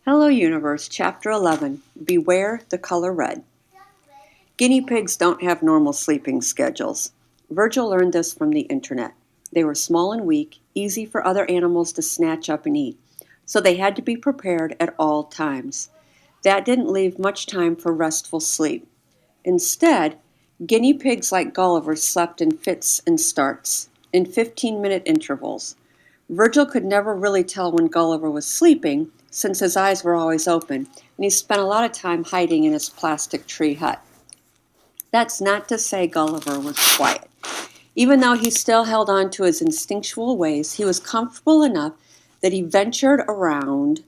Hello Universe, Chapter 11, Beware the Color Red. Guinea pigs don't have normal sleeping schedules. Virgil learned this from the internet. They were small and weak, easy for other animals to snatch up and eat, so they had to be prepared at all times. That didn't leave much time for restful sleep. Instead, guinea pigs like Gulliver slept in fits and starts, in 15-minute intervals. Virgil could never really tell when Gulliver was sleeping, since his eyes were always open, and he spent a lot of time hiding in his plastic tree hut. That's not to say Gulliver was quiet. Even though he still held on to his instinctual ways, he was comfortable enough that he ventured around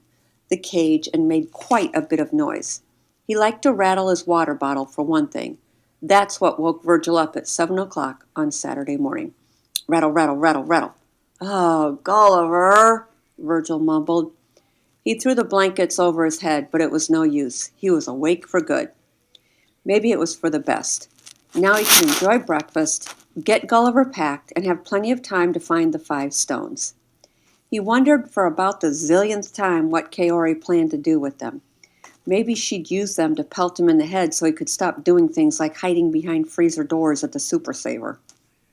the cage and made quite a bit of noise. He liked to rattle his water bottle, for one thing. That's what woke Virgil up at 7 o'clock on Saturday morning. Rattle, rattle, rattle, rattle. "Oh, Gulliver," Virgil mumbled. He threw the blankets over his head, but it was no use. He was awake for good. Maybe it was for the best. Now he could enjoy breakfast, get Gulliver packed, and have plenty of time to find the 5 stones. He wondered for about the zillionth time what Kaori planned to do with them. Maybe she'd use them to pelt him in the head so he could stop doing things like hiding behind freezer doors at the Super Saver.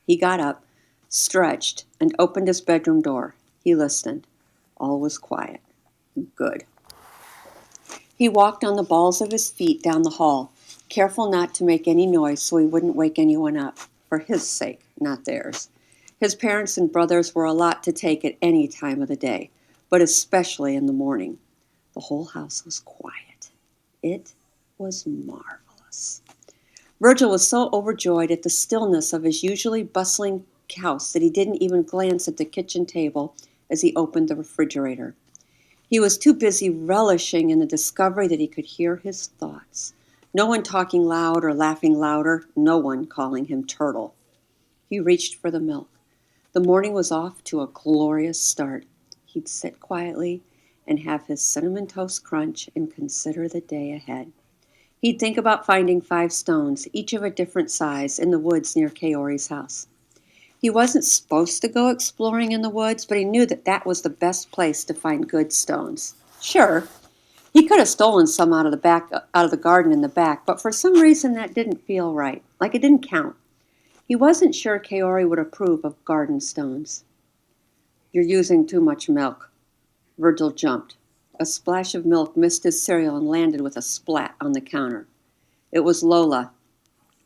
He got up, stretched, and opened his bedroom door. He listened. All was quiet. Good. He walked on the balls of his feet down the hall, careful not to make any noise so he wouldn't wake anyone up, for his sake, not theirs. His parents and brothers were a lot to take at any time of the day, but especially in the morning. The whole house was quiet. It was marvelous. Virgil was so overjoyed at the stillness of his usually bustling house that he didn't even glance at the kitchen table as he opened the refrigerator. He was too busy relishing in the discovery that he could hear his thoughts. No one talking loud or laughing louder, no one calling him Turtle. He reached for the milk. The morning was off to a glorious start. He'd sit quietly and have his cinnamon toast crunch and consider the day ahead. He'd think about finding 5 stones, each of a different size, in the woods near Kaori's house. He wasn't supposed to go exploring in the woods, but he knew that that was the best place to find good stones. Sure, he could have stolen some out of the garden in the back, but for some reason that didn't feel right, like it didn't count. He wasn't sure Kaori would approve of garden stones. "You're using too much milk." Virgil jumped. A splash of milk missed his cereal and landed with a splat on the counter. It was Lola,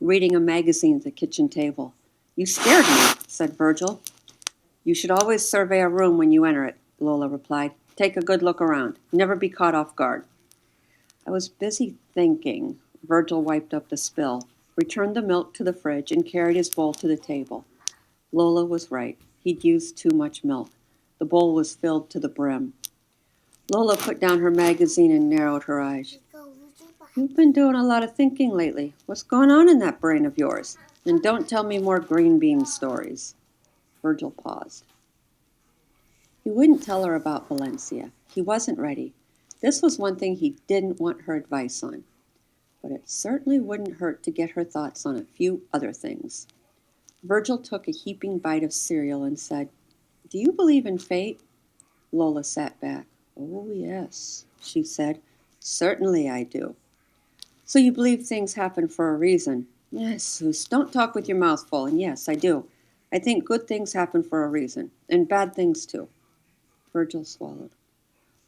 reading a magazine at the kitchen table. "You scared me," said Virgil. "You should always survey a room when you enter it," Lola replied. "Take a good look around. Never be caught off guard." "I was busy thinking." Virgil wiped up the spill, returned the milk to the fridge, and carried his bowl to the table. Lola was right. He'd used too much milk. The bowl was filled to the brim. Lola put down her magazine and narrowed her eyes. "You've been doing a lot of thinking lately. What's going on in that brain of yours? And don't tell me more green bean stories." Virgil paused. He wouldn't tell her about Valencia. He wasn't ready. This was one thing he didn't want her advice on. But it certainly wouldn't hurt to get her thoughts on a few other things. Virgil took a heaping bite of cereal and said, "Do you believe in fate?" Lola sat back. "Oh, yes," she said. "Certainly I do." "So you believe things happen for a reason?" "Yes, Sus, don't talk with your mouth full. And yes, I do. I think good things happen for a reason. And bad things, too." Virgil swallowed.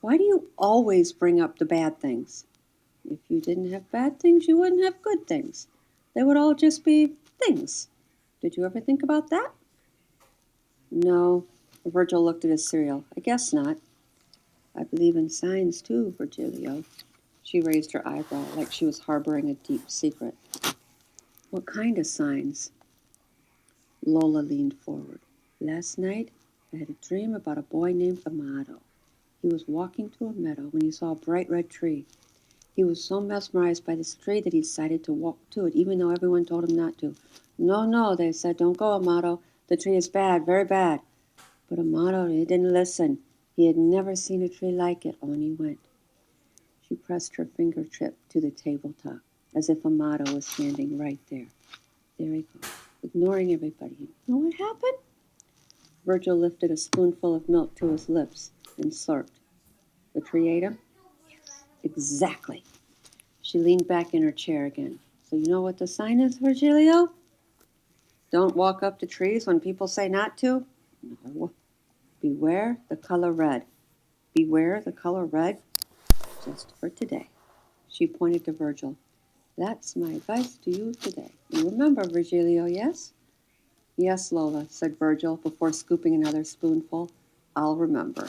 "Why do you always bring up the bad things?" "If you didn't have bad things, you wouldn't have good things. They would all just be things. Did you ever think about that?" "No." Virgil looked at his cereal. "I guess not." "I believe in signs, too, Virgilio." She raised her eyebrow like she was harboring a deep secret. "What kind of signs?" Lola leaned forward. "Last night, I had a dream about a boy named Amado. He was walking to a meadow when he saw a bright red tree. He was so mesmerized by this tree that he decided to walk to it, even though everyone told him not to. 'No, no,' they said, 'don't go, Amado. The tree is bad, very bad.' But Amado, he didn't listen. He had never seen a tree like it. On he went." She pressed her fingertip to the tabletop, as if Amado was standing right there. "There he goes, ignoring everybody. You know what happened?" Virgil lifted a spoonful of milk to his lips and slurped. "The tree ate him?" Exactly. She leaned back in her chair again. So you know what the sign is, Virgilio? Don't walk up to trees when people say not to? No. Beware the color red. Beware the color red just for today. She pointed to Virgil. That's my advice to you today. You remember, Virgilio, yes? Yes, Lola, said Virgil before scooping another spoonful. I'll remember.